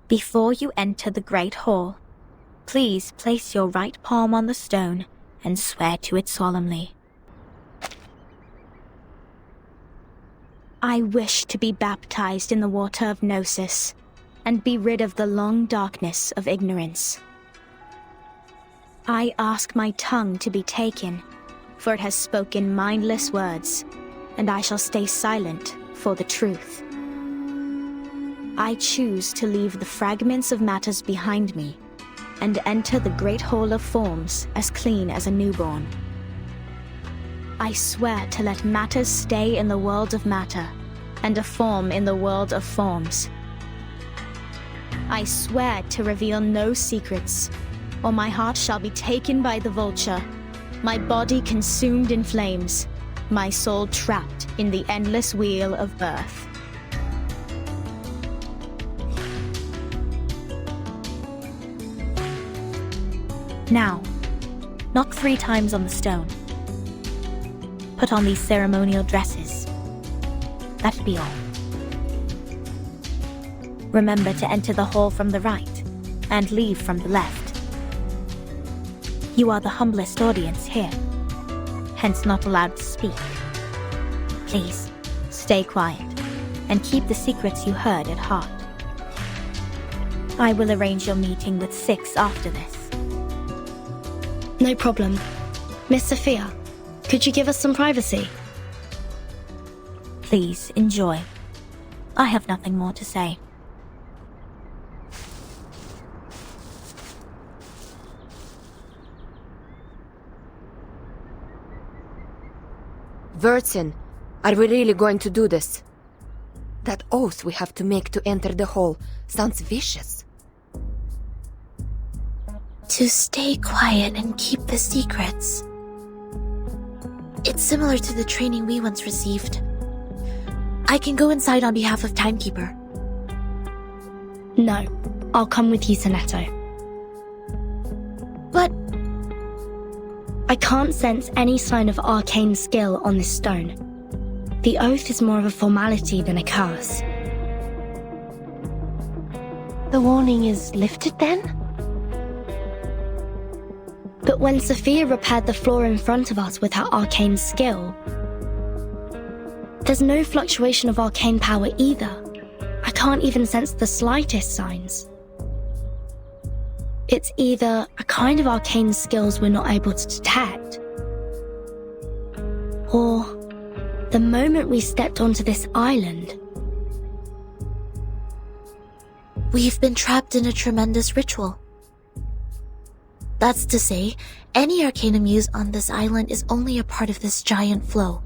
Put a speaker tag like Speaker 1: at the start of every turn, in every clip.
Speaker 1: Before you enter the Great Hall, please place your right palm on the stone and swear to it solemnly. I wish to be baptized in the water of Gnosis and be rid of the long darkness of ignorance. I ask my tongue to be taken, for it has spoken mindless words, and I shall stay silent for the truth. I choose to leave the fragments of matters behind me and enter the great hall of forms as clean as a newborn. I swear to let matters stay in the world of matter and a form in the world of forms. I swear to reveal no secrets, or my heart shall be taken by the vulture, my body consumed in flames, my soul trapped in the endless wheel of birth. Now, knock 3 times on the stone. Put on these ceremonial dresses. That'd be all. Remember to enter the hall from the right and leave from the left. You are the humblest audience here, hence not allowed to speak. Please, stay quiet and keep the secrets you heard at heart. I will arrange your meeting with 6 after this.
Speaker 2: No problem. Miss Sophia, could you give us some privacy?
Speaker 1: Please, enjoy. I have nothing more to say.
Speaker 3: Vertin, are we really going to do this? That oath we have to make to enter the hall sounds vicious.
Speaker 2: To stay quiet and keep the secrets. It's similar to the training we once received. I can go inside on behalf of Timekeeper. No, I'll come with you, Sonetto. But I can't sense any sign of arcane skill on this stone. The oath is more of a formality than a curse. The warning is lifted then? But when Sophia repaired the floor in front of us with her arcane skill, there's no fluctuation of arcane power either. I can't even sense the slightest signs. It's either a kind of arcane skills we're not able to detect, or the moment we stepped onto this island, we've been trapped in a tremendous ritual. That's to say, any arcanum used on this island is only a part of this giant flow.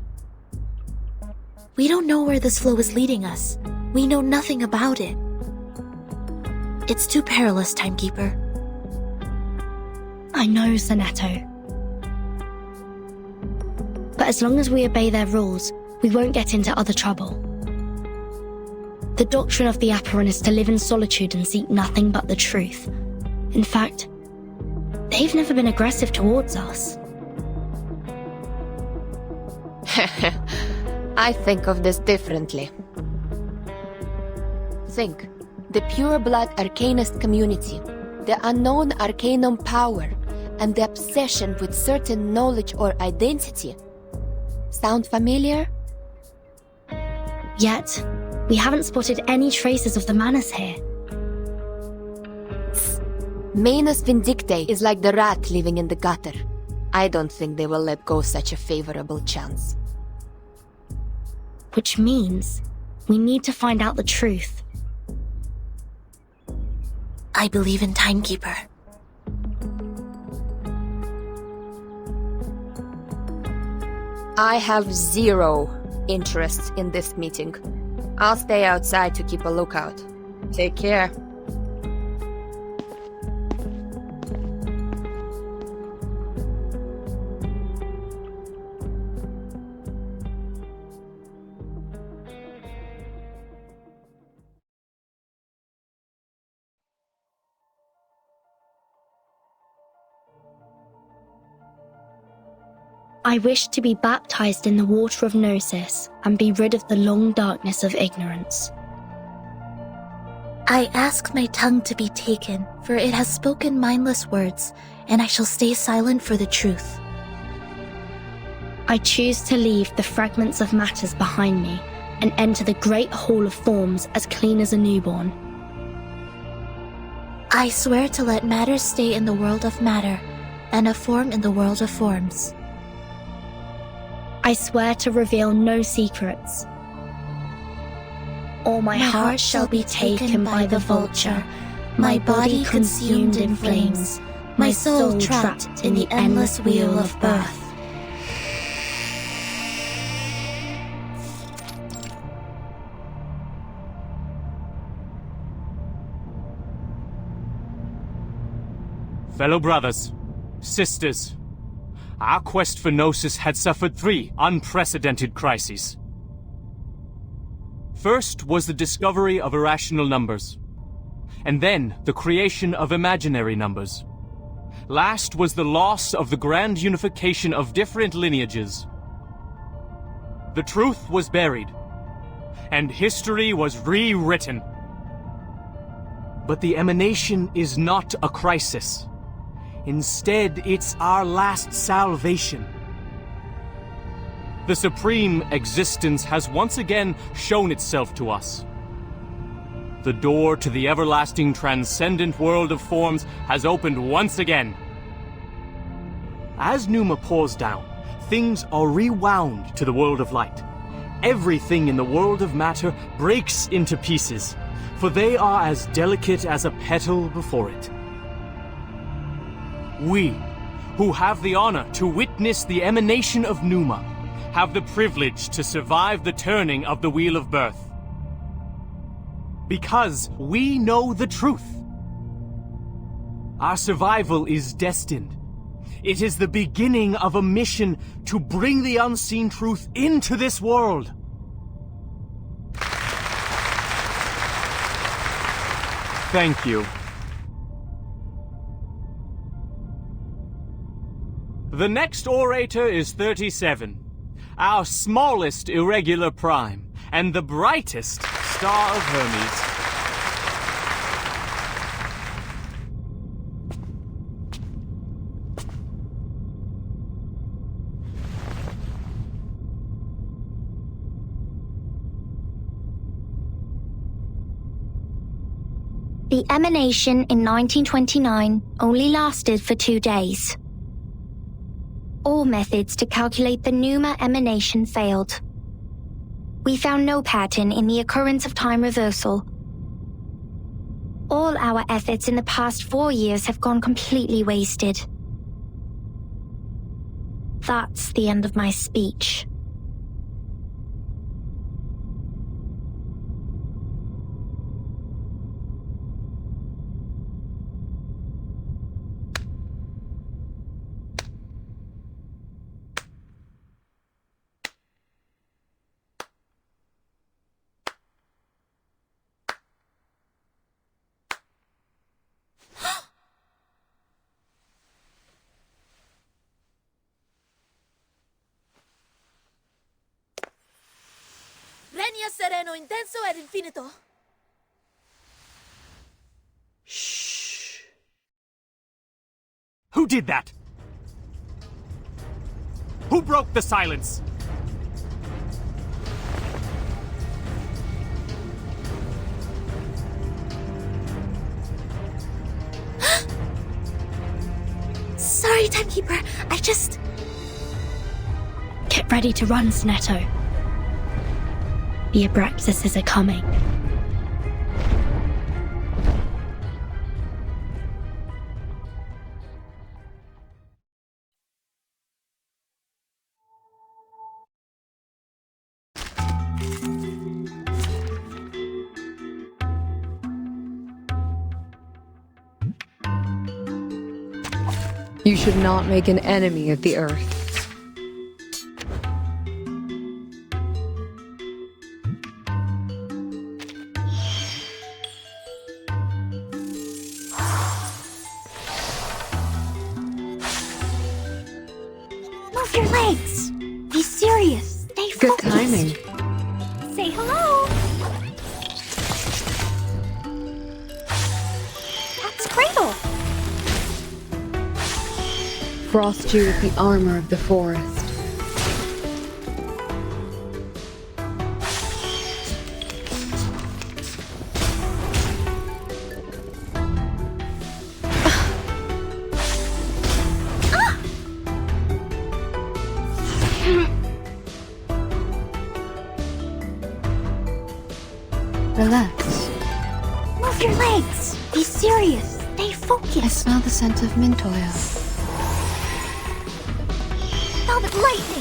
Speaker 2: We don't know where this flow is leading us. We know nothing about it. It's too perilous, Timekeeper. I know, Sonetto. But as long as we obey their rules, we won't get into other trouble. The doctrine of the Aperon is to live in solitude and seek nothing but the truth. In fact, they've never been aggressive towards us.
Speaker 3: I think of this differently. Think, the pure-blood arcanist community, the unknown arcanum power, and the obsession with certain knowledge or identity. Sound familiar?
Speaker 2: Yet, we haven't spotted any traces of the Manus here.
Speaker 3: Manus Vindictae is like the rat living in the gutter. I don't think they will let go such a favorable chance.
Speaker 2: Which means we need to find out the truth. I believe in Timekeeper.
Speaker 3: I have 0 interest in this meeting. I'll stay outside to keep a lookout. Take care.
Speaker 2: I wish to be baptized in the water of Gnosis and be rid of the long darkness of ignorance.
Speaker 4: I ask my tongue to be taken, for it has spoken mindless words, and I shall stay silent for the truth.
Speaker 2: I choose to leave the fragments of matters behind me and enter the great hall of forms as clean as a newborn.
Speaker 4: I swear to let matter stay in the world of matter, and a form in the world of forms.
Speaker 2: I swear to reveal no secrets. All my heart shall be taken by the vulture, my body consumed in flames, my soul trapped in the endless wheel of birth.
Speaker 5: Fellow brothers, sisters, our quest for Gnosis had suffered 3 unprecedented crises. First was the discovery of irrational numbers, and then the creation of imaginary numbers. Last was the loss of the grand unification of different lineages. The truth was buried, and history was rewritten. But the emanation is not a crisis. Instead, it's our last salvation. The supreme existence has once again shown itself to us. The door to the everlasting transcendent world of forms has opened once again. As Numa pours down, things are rewound to the world of light. Everything in the world of matter breaks into pieces, for they are as delicate as a petal before it. We, who have the honor to witness the emanation of Numa, have the privilege to survive the turning of the Wheel of Birth. Because we know the truth. Our survival is destined. It is the beginning of a mission to bring the unseen truth into this world. Thank you. The next orator is 37, our smallest irregular prime, and the brightest star of Hermes.
Speaker 1: The emanation in 1929 only lasted for 2 days. All methods to calculate the Numa emanation failed. We found no pattern in the occurrence of time reversal. All our efforts in the past 4 years have gone completely wasted. That's the end of my speech.
Speaker 4: Regna sereno intenso ed infinito.
Speaker 5: Shh. Who did that? Who broke the silence?
Speaker 4: Sorry, Timekeeper. I just...
Speaker 2: Get ready to run, Snetto. The Abraxases are coming.
Speaker 6: You should not make an enemy of the Earth.
Speaker 1: Move your legs! Be serious! Stay
Speaker 6: Good
Speaker 1: focused!
Speaker 6: timing.
Speaker 1: Say hello!
Speaker 2: cradle?
Speaker 6: Frost you with the armor of the forest.
Speaker 2: Relax. Move your legs. Be serious. Stay focused.
Speaker 6: I smell the scent of mint oil.
Speaker 2: Velvet lightning.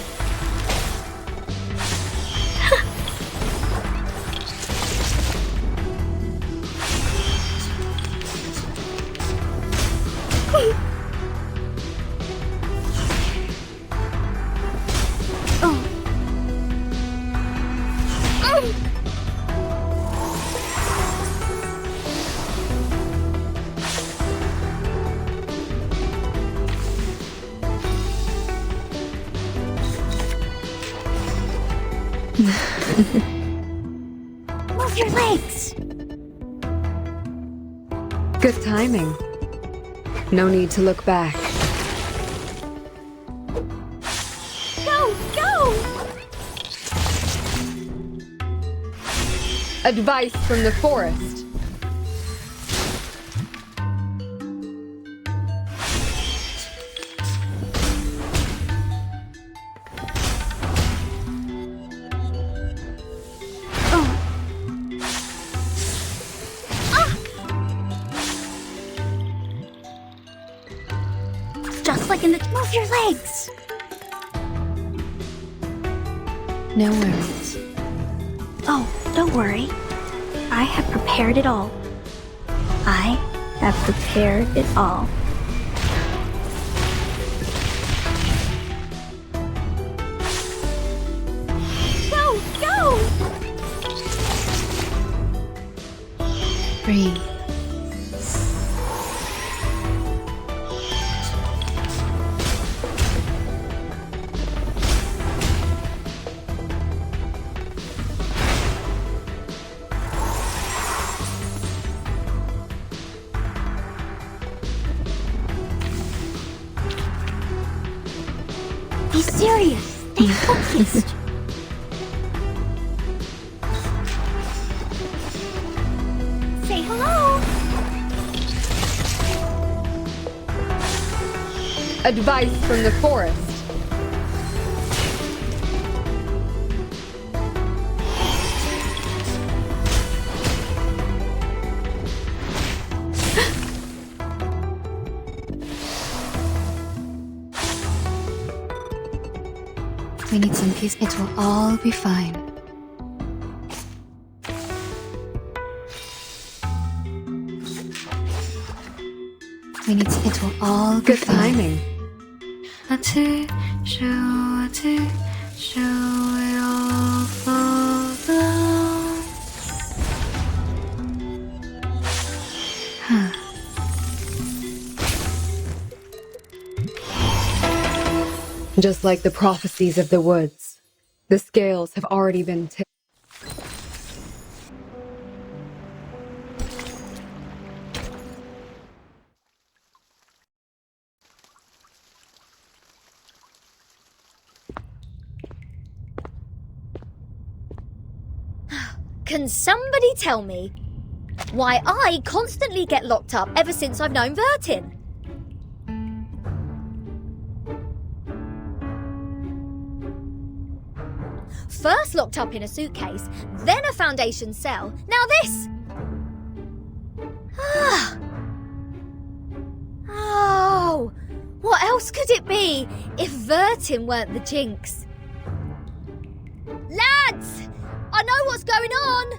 Speaker 2: Move your legs.
Speaker 6: Good timing. No need to look back.
Speaker 2: Go, go.
Speaker 6: Advice from the forest.
Speaker 2: Just like in the... Move your legs.
Speaker 6: No worries.
Speaker 2: Oh, don't worry. I have prepared it all. I have prepared it all. Go, go!
Speaker 6: Breathe.
Speaker 2: Be serious. Stay focused. Say hello.
Speaker 6: Advice from the forest. We need some peace. It will all be fine. We need to... It will all be
Speaker 7: Good
Speaker 6: fine.
Speaker 7: timing.
Speaker 6: Just like the prophecies of the woods, the scales have already been tipped.
Speaker 8: Can somebody tell me why I constantly get locked up ever since I've known Vertin? First locked up in a suitcase, then a foundation cell, now this! Oh, what else could it be if Vertin weren't the jinx? Lads! I know what's going on!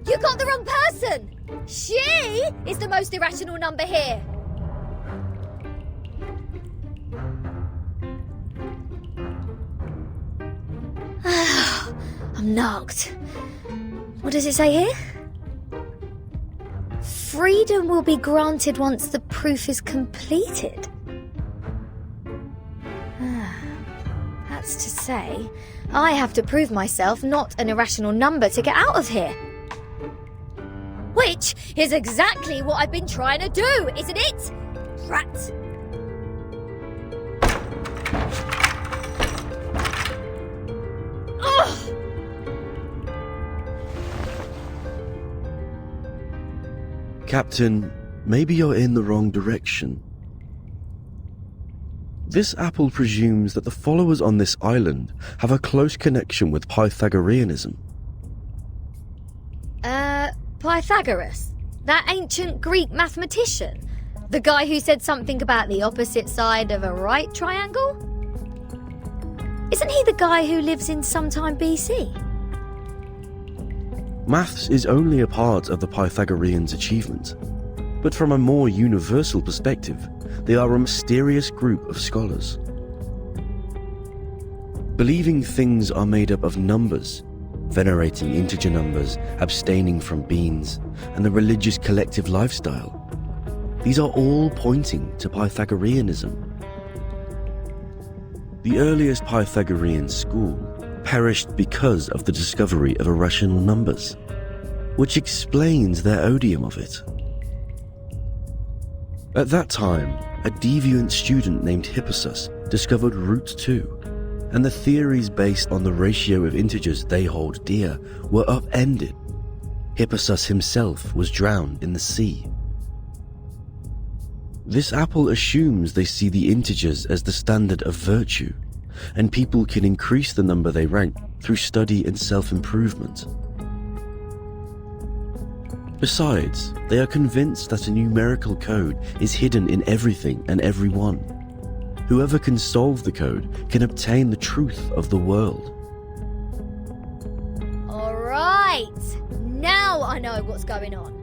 Speaker 8: You got the wrong person! She is the most irrational number here! I'm knocked. What does it say here? Freedom will be granted once the proof is completed. That's to say, I have to prove myself not an irrational number to get out of here. Which is exactly what I've been trying to do, isn't it? Rat. Ugh!
Speaker 7: Captain, maybe you're in the wrong direction. This apple presumes that the followers on this island have a close connection with Pythagoreanism.
Speaker 8: Pythagoras? That ancient Greek mathematician? The guy who said something about the opposite side of a right triangle? Isn't he the guy who lives in sometime BC?
Speaker 7: Maths is only a part of the Pythagoreans' achievement, but from a more universal perspective, they are a mysterious group of scholars. Believing things are made up of numbers, venerating integer numbers, abstaining from beans, and the religious collective lifestyle. These are all pointing to Pythagoreanism. The earliest Pythagorean school perished because of the discovery of irrational numbers, which explains their odium of it. At that time, a deviant student named Hippasus discovered root 2, and the theories based on the ratio of integers they hold dear were upended. Hippasus himself was drowned in the sea. This apple assumes they see the integers as the standard of virtue, and people can increase the number they rank through study and self-improvement. Besides, they are convinced that a numerical code is hidden in everything and everyone. Whoever can solve the code can obtain the truth of the world.
Speaker 8: All right, now I know what's going on.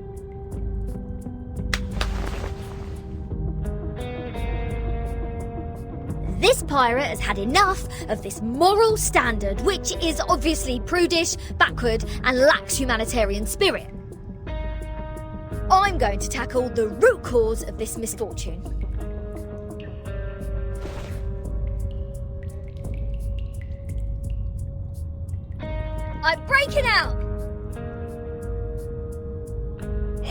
Speaker 8: This pirate has had enough of this moral standard, which is obviously prudish, backward, and lacks humanitarian spirit. I'm going to tackle the root cause of this misfortune. I'm breaking out!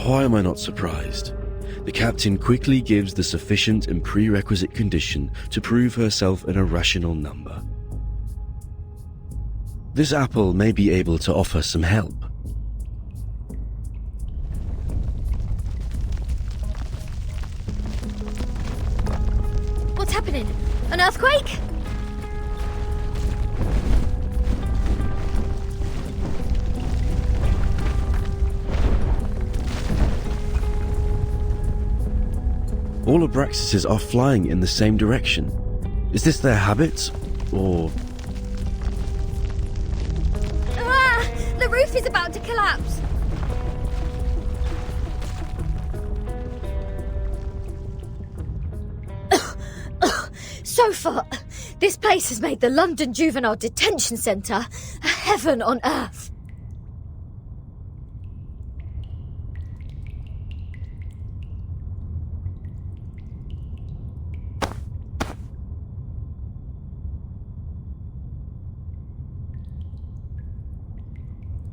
Speaker 7: Why am I not surprised? The captain quickly gives the sufficient and prerequisite condition to prove herself an irrational number. This apple may be able to offer some help.
Speaker 8: What's happening? An earthquake?
Speaker 7: All Abraxases are flying in the same direction. Is this their habit, or...
Speaker 8: Ah! The roof is about to collapse! So far, this place has made the London Juvenile Detention Centre a heaven on earth.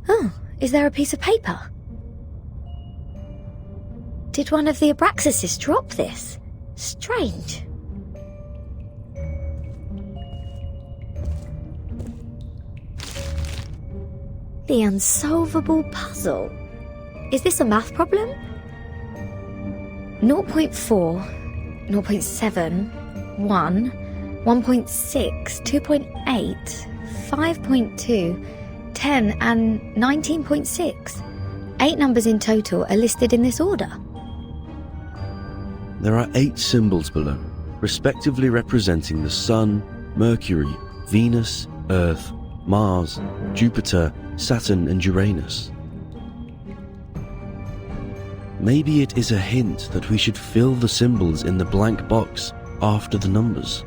Speaker 8: Oh, is there a piece of paper? Did one of the Abraxases drop this? Strange. The unsolvable puzzle. Is this a math problem? 0.4, 0.7, 1, 1.6, 2.8, 5.2, 10 and 19.6. 8 numbers in total are listed in this order.
Speaker 7: There are 8 symbols below, respectively representing the Sun, Mercury, Venus, Earth, Mars, Jupiter, Saturn and Uranus. Maybe it is a hint that we should fill the symbols in the blank box after the numbers.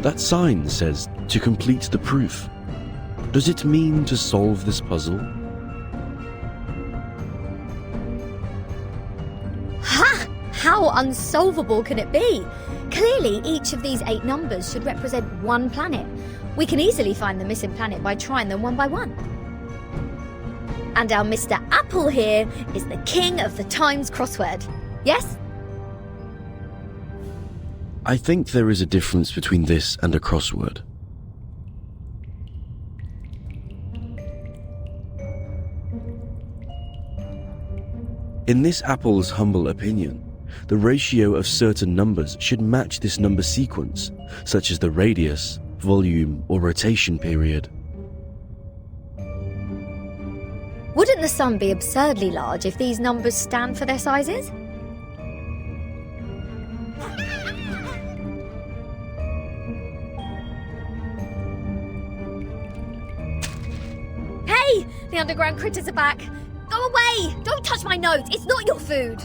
Speaker 7: That sign says to complete the proof. Does it mean to solve this puzzle?
Speaker 8: Ha! How unsolvable can it be? Clearly, each of these 8 numbers should represent one planet. We can easily find the missing planet by trying them one by one. And our Mr. Apple here is the king of the Times crossword. Yes?
Speaker 7: I think there is a difference between this and a crossword. In this Apple's humble opinion, the ratio of certain numbers should match this number sequence, such as the radius, volume, or rotation period.
Speaker 8: Wouldn't the sun be absurdly large if these numbers stand for their sizes? Hey! The underground critters are back! Go away! Don't touch my notes! It's not your food!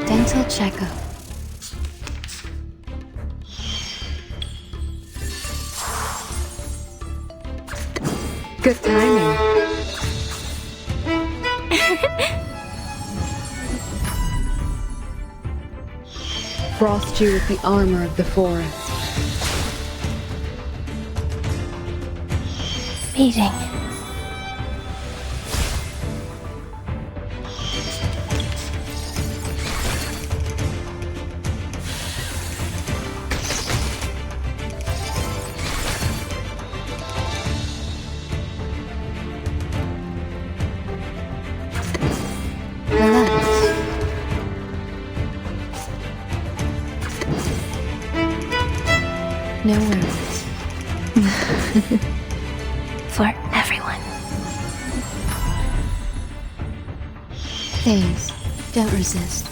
Speaker 3: Dental checkup.
Speaker 6: Good timing. Frost you with the armor of the forest.
Speaker 3: Meeting. No worries. For everyone. Please, don't resist.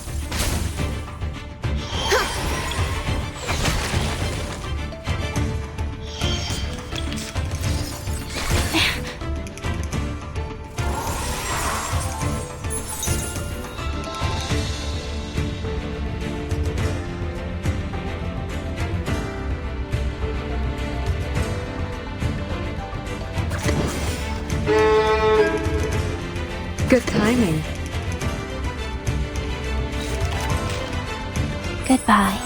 Speaker 6: Good timing.
Speaker 3: Goodbye.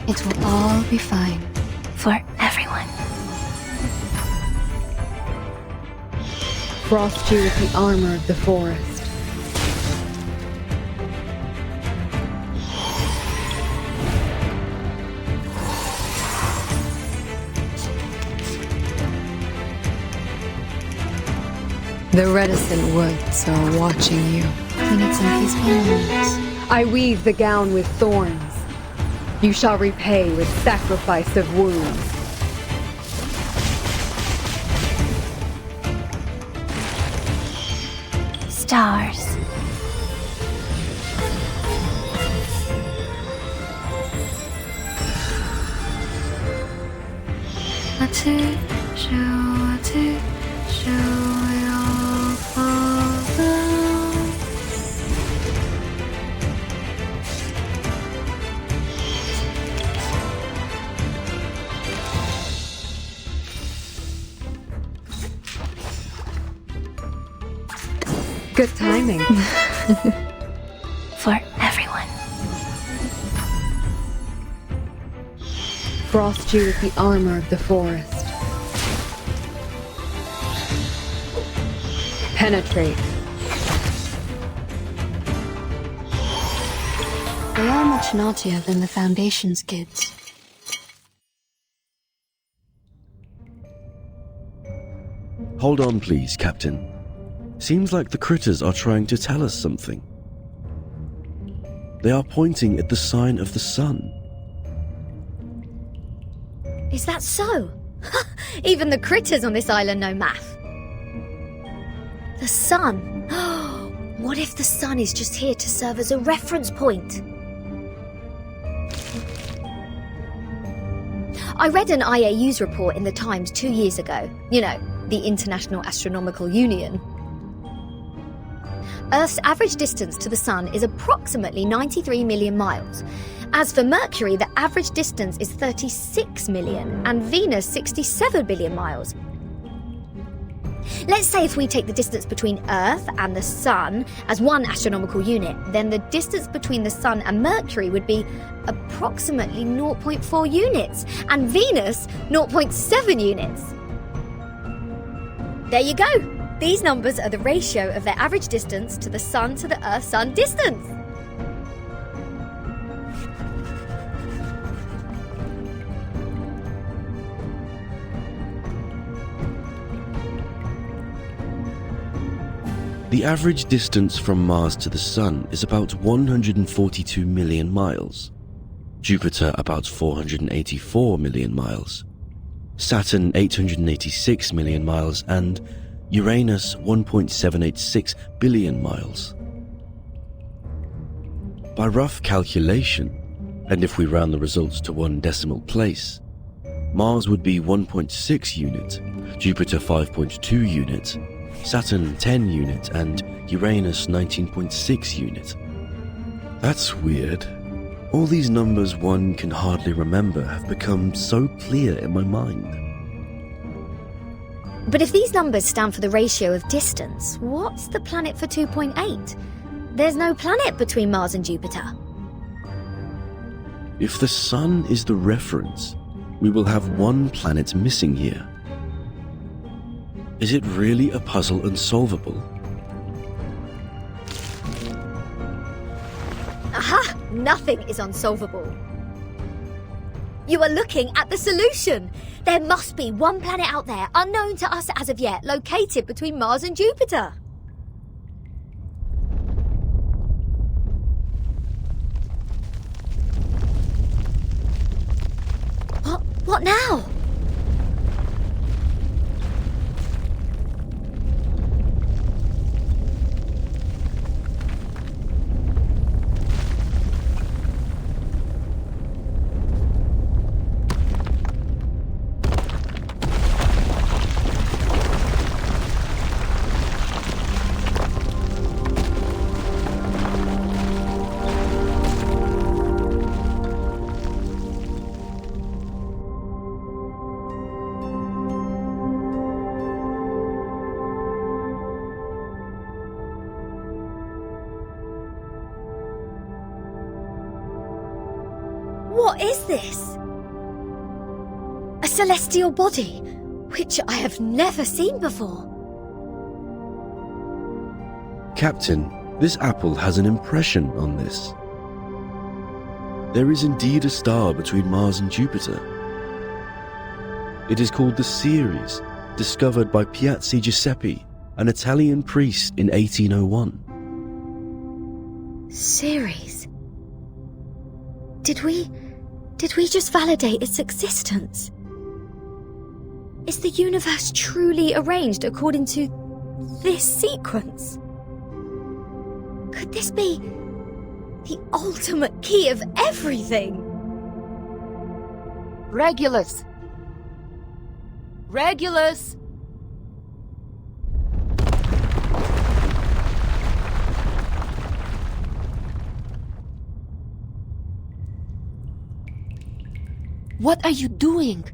Speaker 3: It will all be fine. For everyone.
Speaker 6: Frost you with the armor of the forest. The reticent woods are watching you.
Speaker 3: We need some peaceful moments.
Speaker 6: I weave the gown with thorns. You shall repay with sacrifice of wounds.
Speaker 3: Stars.
Speaker 6: Good timing.
Speaker 3: For everyone.
Speaker 6: Frost you with the armor of the forest. Penetrate.
Speaker 3: They are much naughtier than the Foundation's kids.
Speaker 7: Hold on, please, Captain. Seems like the critters are trying to tell us something. They are pointing at the sign of the sun.
Speaker 8: Is that so? Even the critters on this island know math. The sun. What if the sun is just here to serve as a reference point? I read an IAU's report in the Times 2 years ago. You know, the International Astronomical Union. Earth's average distance to the sun is approximately 93 million miles. As for Mercury, the average distance is 36 million, and Venus 67 billion miles. Let's say if we take the distance between Earth and the Sun as one astronomical unit, then the distance between the Sun and Mercury would be approximately 0.4 units, and Venus 0.7 units. There you go! These numbers are the ratio of their average distance to the Sun to the Earth-Sun distance.
Speaker 7: The average distance from Mars to the Sun is about 142 million miles, Jupiter about 484 million miles, Saturn 886 million miles, and Uranus 1.786 billion miles. By rough calculation, and if we round the results to one decimal place, Mars would be 1.6 unit, Jupiter 5.2 unit, Saturn 10 unit, and Uranus 19.6 unit. That's weird. All these numbers one can hardly remember have become so clear in my mind.
Speaker 8: But if these numbers stand for the ratio of distance, what's the planet for 2.8? There's no planet between Mars and Jupiter.
Speaker 7: If the Sun is the reference, we will have one planet missing here. Is it really a puzzle unsolvable?
Speaker 8: Aha! Nothing is unsolvable. You are looking at the solution. There must be one planet out there, unknown to us as of yet, located between Mars and Jupiter. What now? What is this? A celestial body, which I have never seen before.
Speaker 7: Captain, this apple has an impression on this. There is indeed a star between Mars and Jupiter. It is called the Ceres, discovered by Piazzi Giuseppe, an Italian priest in 1801.
Speaker 8: Ceres? Did we just validate its existence? Is the universe truly arranged according to this sequence? Could this be the ultimate key of everything?
Speaker 3: Regulus! Regulus! What are you doing?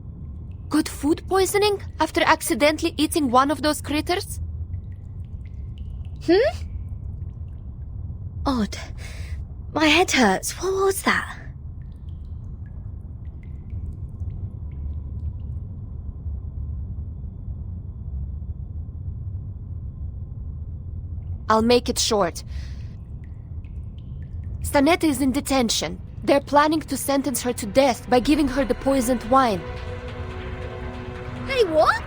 Speaker 3: Got food poisoning after accidentally eating one of those critters?
Speaker 8: Odd. My head hurts. What was that?
Speaker 3: I'll make it short. Stanetta is in detention. They're planning to sentence her to death by giving her the poisoned wine.
Speaker 8: Hey, what?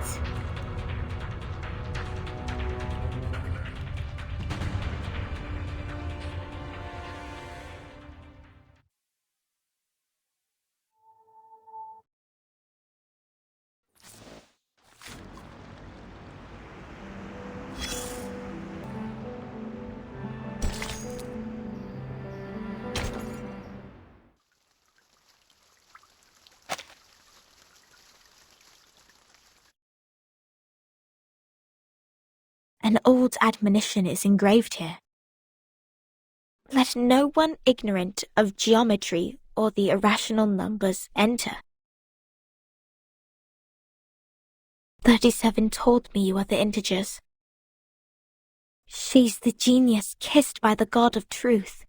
Speaker 1: An old admonition is engraved here. Let no one ignorant of geometry or the irrational numbers enter. 37 told me you are the integers. She's the genius kissed by the god of truth.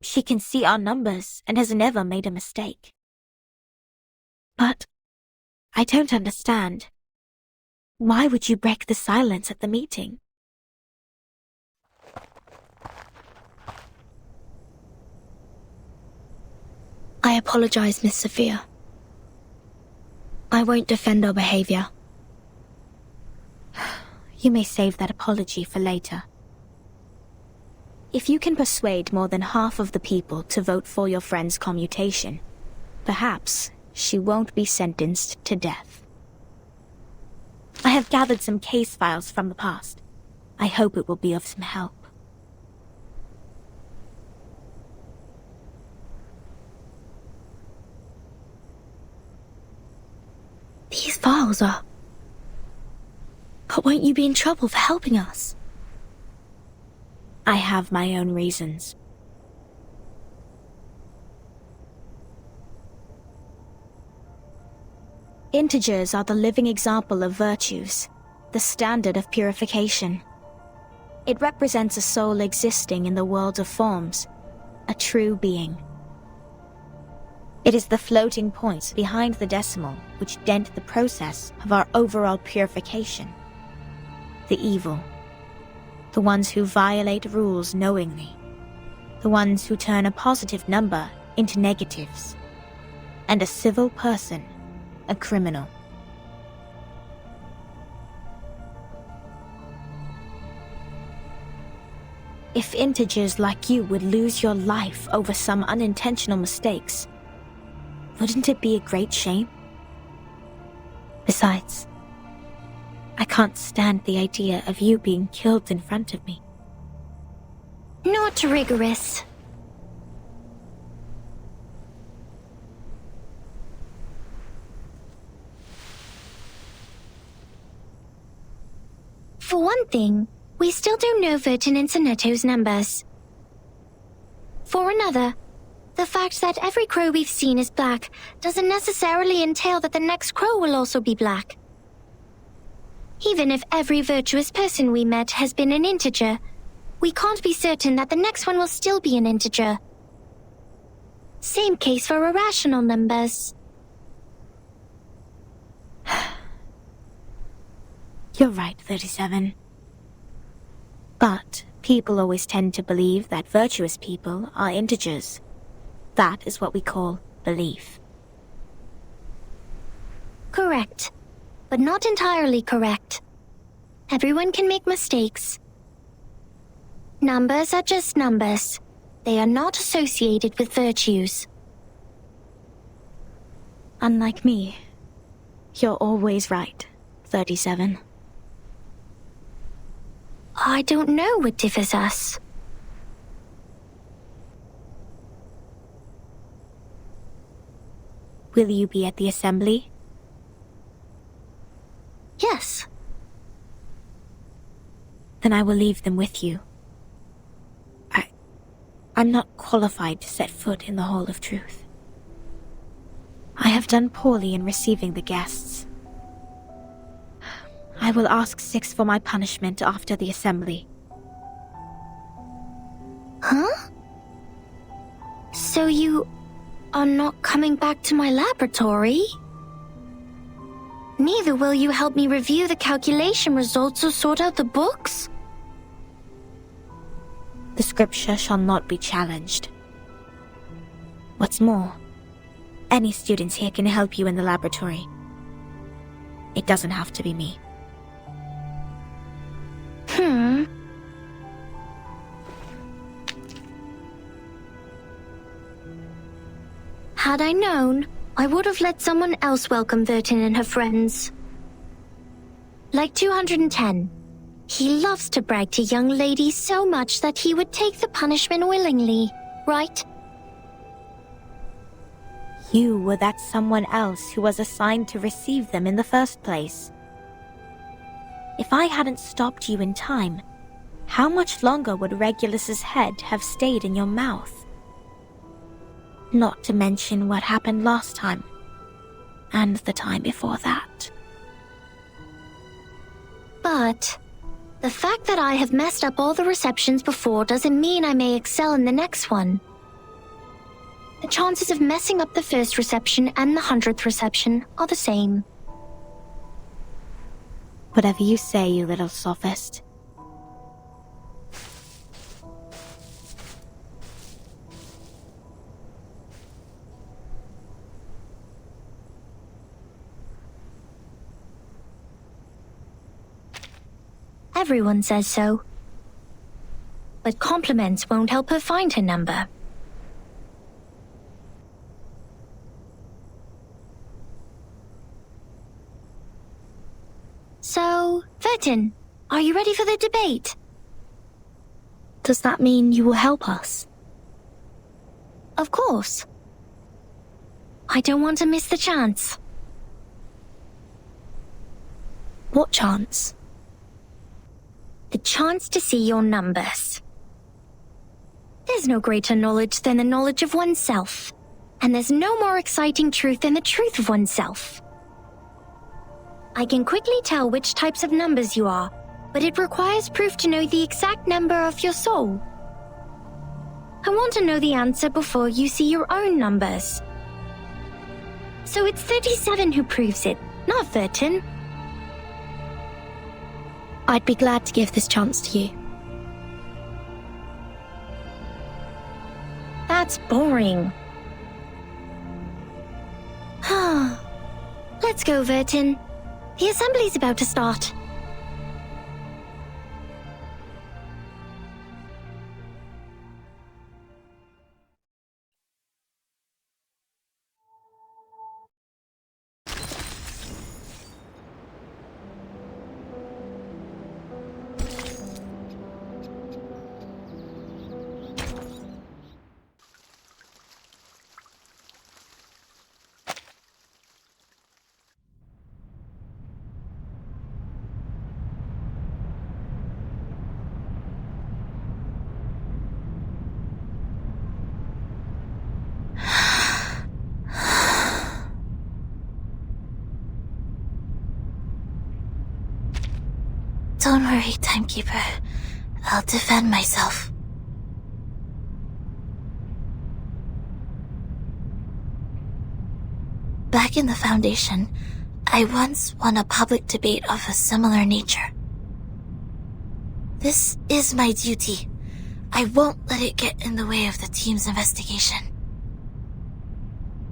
Speaker 1: She can see our numbers and has never made a mistake. But I don't understand. Why would you break the silence at the meeting?
Speaker 2: I apologize, Miss Sophia. I won't defend our behavior.
Speaker 1: You may save that apology for later. If you can persuade more than half of the people to vote for your friend's commutation, perhaps she won't be sentenced to death. I have gathered some case files from the past. I hope it will be of some help.
Speaker 2: These files are... But won't you be in trouble for helping us?
Speaker 1: I have my own reasons. Integers are the living example of virtues, the standard of purification. It represents a soul existing in the world of forms, a true being. It is the floating points behind the decimal which dent the process of our overall purification. The evil. The ones who violate rules knowingly. The ones who turn a positive number into negatives. And a civil person, a criminal. If integers like you would lose your life over some unintentional mistakes, wouldn't it be a great shame? Besides, I can't stand the idea of you being killed in front of me.
Speaker 2: Not rigorous. For one thing, we still don't know Vertin and Sonetto's numbers. For another, the fact that every crow we've seen is black doesn't necessarily entail that the next crow will also be black. Even if every virtuous person we met has been an integer, we can't be certain that the next one will still be an integer. Same case for irrational numbers.
Speaker 1: You're right, 37. But people always tend to believe that virtuous people are integers. That is what we call belief.
Speaker 2: Correct, but not entirely correct. Everyone can make mistakes. Numbers are just numbers. They are not associated with virtues.
Speaker 1: Unlike me, you're always right, 37.
Speaker 2: I don't know what differs us.
Speaker 1: Will you be at the assembly?
Speaker 2: Yes.
Speaker 1: Then I will leave them with you. I'm not qualified to set foot in the Hall of Truth. I have done poorly in receiving the guests. I will ask 6 for my punishment after the assembly.
Speaker 2: Huh? So you are not coming back to my laboratory? Neither will you help me review the calculation results or sort out the books?
Speaker 1: The scripture shall not be challenged. What's more, any students here can help you in the laboratory. It doesn't have to be me.
Speaker 2: Had I known, I would have let someone else welcome Vertin and her friends. Like 210. He loves to brag to young ladies so much that he would take the punishment willingly, right?
Speaker 1: You were that someone else who was assigned to receive them in the first place. If I hadn't stopped you in time, how much longer would Regulus's head have stayed in your mouth? Not to mention what happened last time, and the time before that.
Speaker 2: But the fact that I have messed up all the receptions before doesn't mean I may excel in the next one. The chances of messing up the first reception and the 100th reception are the same.
Speaker 1: Whatever you say, you little sophist.
Speaker 2: Everyone says so. But compliments won't help her find her number. So, Vertin, are you ready for the debate?
Speaker 1: Does that mean you will help us?
Speaker 2: Of course. I don't want to miss the chance.
Speaker 1: What chance?
Speaker 2: The chance to see your numbers. There's no greater knowledge than the knowledge of oneself. And there's no more exciting truth than the truth of oneself. I can quickly tell which types of numbers you are, but it requires proof to know the exact number of your soul. I want to know the answer before you see your own numbers. So it's 37 who proves it, not Vertin.
Speaker 1: I'd be glad to give this chance to you.
Speaker 2: That's boring. Let's go, Vertin. The assembly's about to start.
Speaker 4: Don't worry, Timekeeper. I'll defend myself. Back in the Foundation, I once won a public debate of a similar nature. This is my duty. I won't let it get in the way of the team's investigation.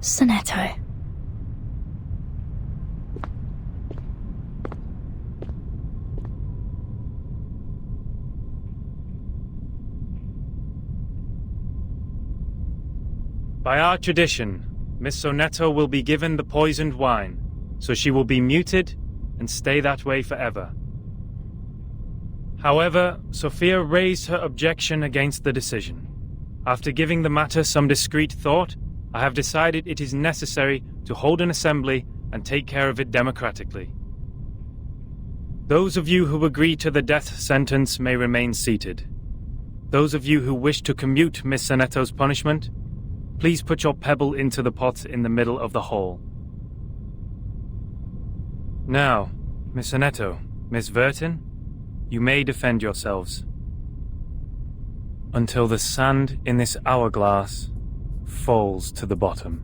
Speaker 1: Sonetto.
Speaker 5: By our tradition, Miss Sonetto will be given the poisoned wine, so she will be muted and stay that way forever. However, Sophia raised her objection against the decision. After giving the matter some discreet thought, I have decided it is necessary to hold an assembly and take care of it democratically. Those of you who agree to the death sentence may remain seated. Those of you who wish to commute Miss Sonetto's punishment, please put your pebble into the pot in the middle of the hall. Now, Miss Sonetto, Miss Vertin, you may defend yourselves. Until the sand in this hourglass falls to the bottom.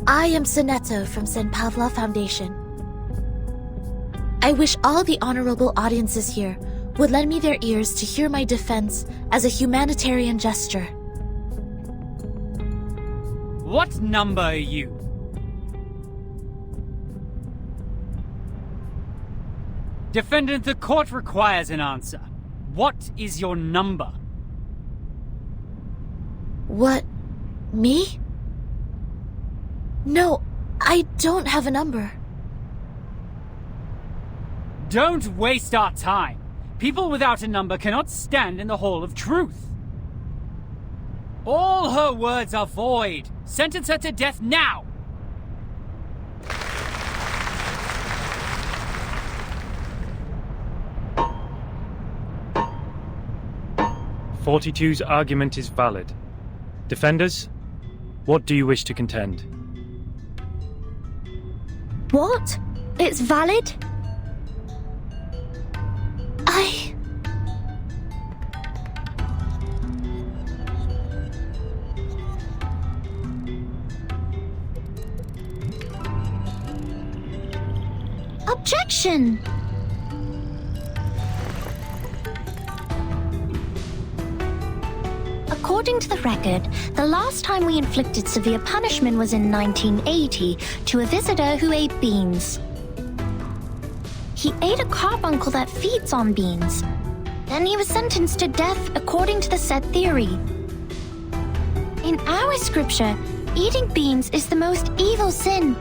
Speaker 4: I am Sonetto from St. Pavla Foundation. I wish all the honorable audiences here would lend me their ears to hear my defense as a humanitarian gesture.
Speaker 9: What number are you? Defendant, the court requires an answer. What is your number?
Speaker 4: What? Me? No, I don't have a number.
Speaker 9: Don't waste our time. People without a number cannot stand in the Hall of Truth. All her words are void. Sentence her to death now!
Speaker 10: '42's argument is valid. Defenders, what do you wish to contend?
Speaker 2: What? It's valid? Objection! According to the record, the last time we inflicted severe punishment was in 1980 to a visitor who ate beans. He ate a carbuncle that feeds on beans. Then he was sentenced to death according to the said theory. In our scripture, eating beans is the most evil sin,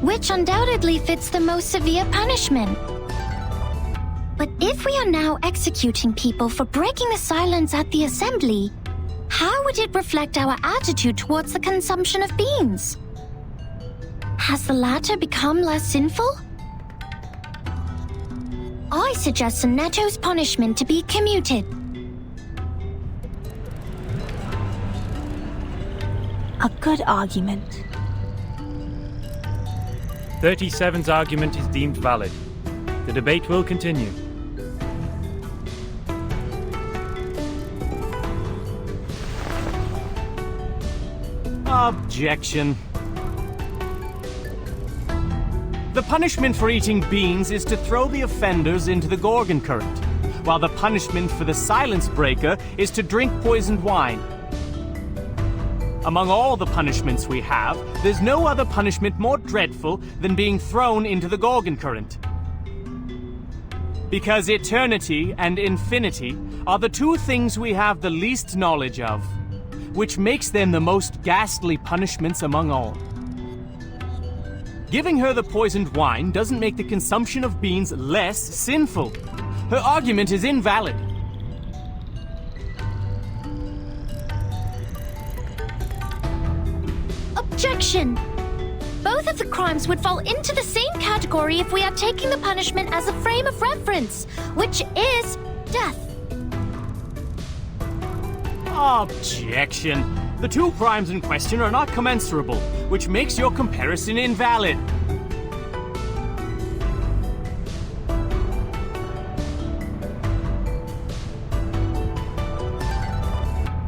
Speaker 2: which undoubtedly fits the most severe punishment. But if we are now executing people for breaking the silence at the assembly, how would it reflect our attitude towards the consumption of beans? Has the latter become less sinful? I suggest Sonetto's punishment to be commuted.
Speaker 1: A good argument.
Speaker 10: 37's argument is deemed valid. The debate will continue.
Speaker 5: Objection. The punishment for eating beans is to throw the offenders into the Gorgon current, while the punishment for the silence breaker is to drink poisoned wine. Among all the punishments we have, there's no other punishment more dreadful than being thrown into the Gorgon current. Because eternity and infinity are the two things we have the least knowledge of, which makes them the most ghastly punishments among all. Giving her the poisoned wine doesn't make the consumption of beans less sinful. Her argument is invalid.
Speaker 2: Objection! Both of the crimes would fall into the same category if we are taking the punishment as a frame of reference, which is death.
Speaker 5: Objection. The two crimes in question are not commensurable, which makes your comparison invalid.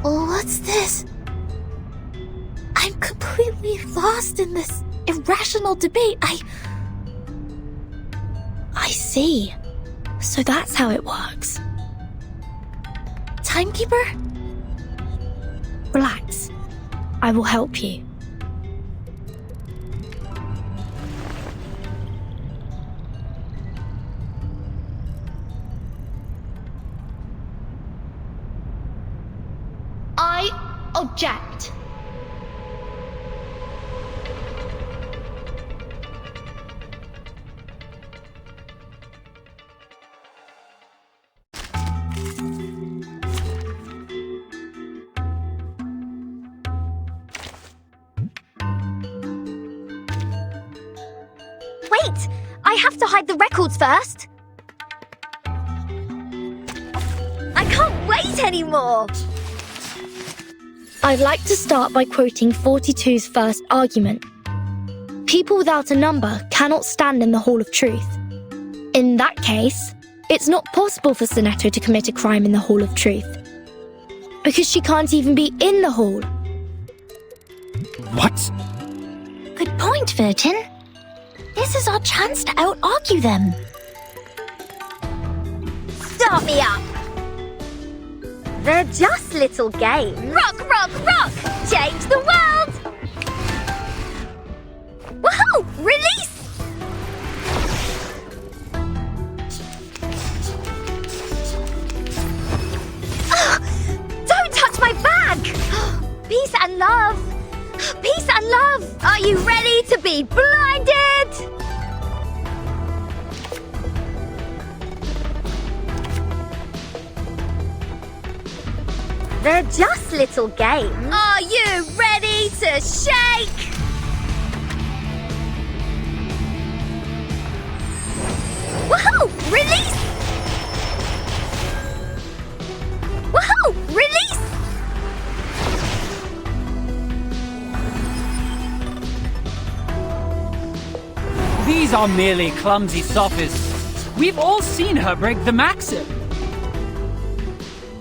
Speaker 4: What's this? I'm completely lost in this irrational debate.
Speaker 2: I see. So that's how it works.
Speaker 4: Timekeeper?
Speaker 2: Relax. I will help you. I object.
Speaker 8: Wait! I have to hide the records first! I can't wait anymore!
Speaker 2: I'd like to start by quoting 42's first argument. People without a number cannot stand in the Hall of Truth. In that case, it's not possible for Sonetto to commit a crime in the Hall of Truth, because she can't even be in the hall.
Speaker 5: What?
Speaker 2: Good point, Virgin. This is our chance to out-argue them.
Speaker 8: Start me up! They're just little games. Rock, rock, rock! Change the world! Woohoo! Release! Don't touch my bag! Peace and love! Peace and love! Are you ready to be blinded? They're just little games. Are you ready to shake? Woohoo! Release! Woohoo! Release!
Speaker 9: These are merely clumsy sophists. We've all seen her break the maxim.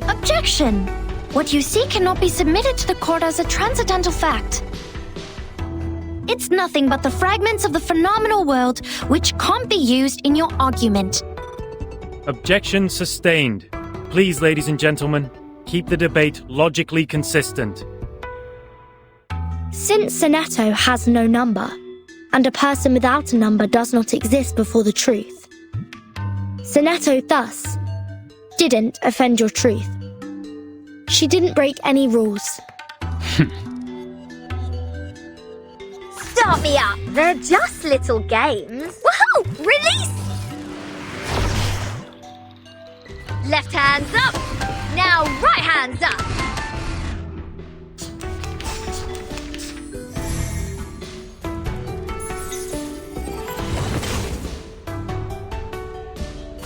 Speaker 2: Objection! What you see cannot be submitted to the court as a transcendental fact. It's nothing but the fragments of the phenomenal world which can't be used in your argument.
Speaker 10: Objection sustained. Please, ladies and gentlemen, keep the debate logically consistent.
Speaker 2: Since Sonetto has no number, and a person without a number does not exist before the truth, Sonetto thus didn't offend your truth. She didn't break any rules.
Speaker 8: Start me up. They're just little games. Woohoo! Release! Left hand's up. Now right hand's up.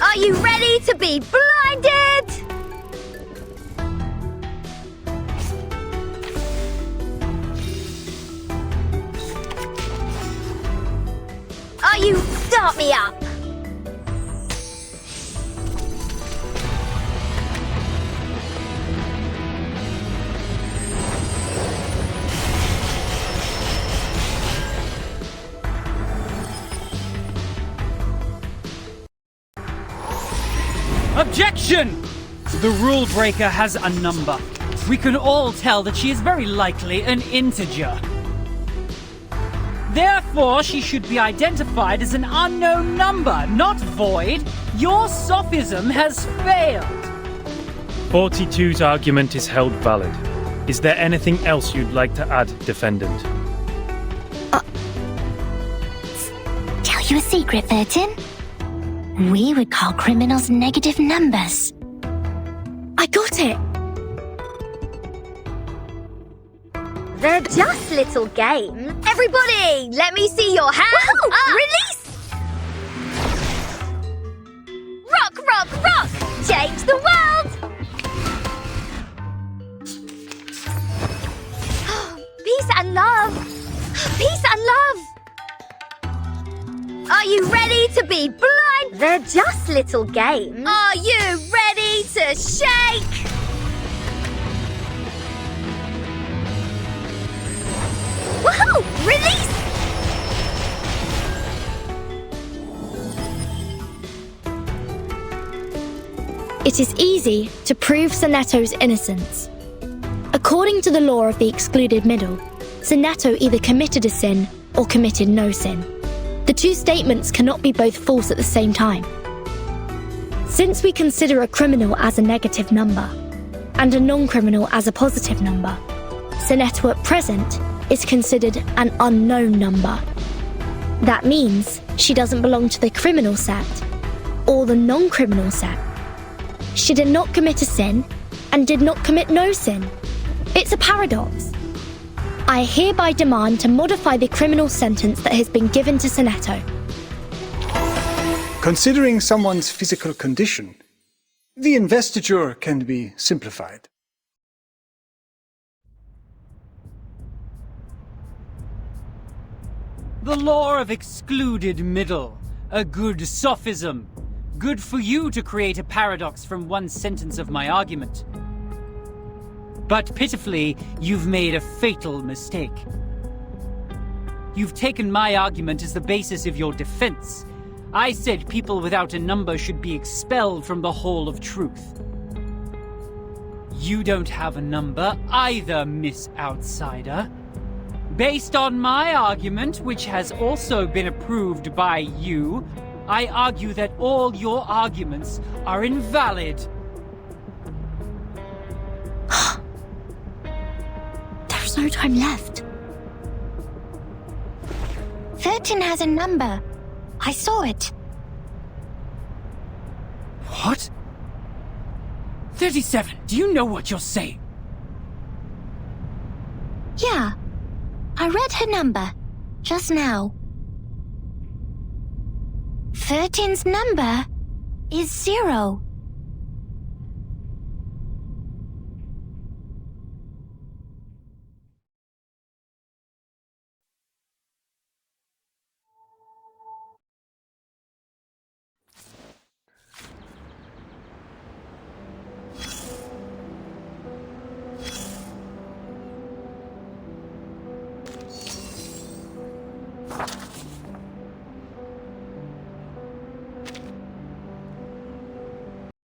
Speaker 8: Are you ready to be blinded? Are you... Start me up!
Speaker 9: Objection! The rule breaker has a number. We can all tell that she is very likely an integer. Therefore, she should be identified as an unknown number, not void. Your sophism has failed.
Speaker 10: 42's argument is held valid. Is there anything else you'd like to add, defendant?
Speaker 2: Tell you a secret, 13? We would call criminals negative numbers. I got it!
Speaker 8: They're just little games. Everybody, let me see your hands up. Release! Rock, rock, rock! Change the world! Peace and love! Peace and love! Are you ready to be blind? They're just little games. Are you ready to shake? Woohoo! Release!
Speaker 2: It is easy to prove Sonetto's innocence. According to the law of the excluded middle, Sonetto either committed a sin or committed no sin. The two statements cannot be both false at the same time. Since we consider a criminal as a negative number and a non-criminal as a positive number, Sonetto at present is considered an unknown number. That means she doesn't belong to the criminal set or the non-criminal set. She did not commit a sin and did not commit no sin. It's a paradox. I hereby demand to modify the criminal sentence that has been given to Sonetto.
Speaker 11: Considering someone's physical condition, the investiture can be simplified.
Speaker 9: The law of excluded middle. A good sophism. Good for you to create a paradox from one sentence of my argument. But pitifully, you've made a fatal mistake. You've taken my argument as the basis of your defense. I said people without a number should be expelled from the Hall of Truth. You don't have a number either, Miss Outsider. Based on my argument, which has also been approved by you, I argue that all your arguments are invalid.
Speaker 2: There's no time left. 13 has a number. I saw it.
Speaker 9: What? 37, do you know what you're saying?
Speaker 2: Yeah, I read her number just now. 13's number is 0.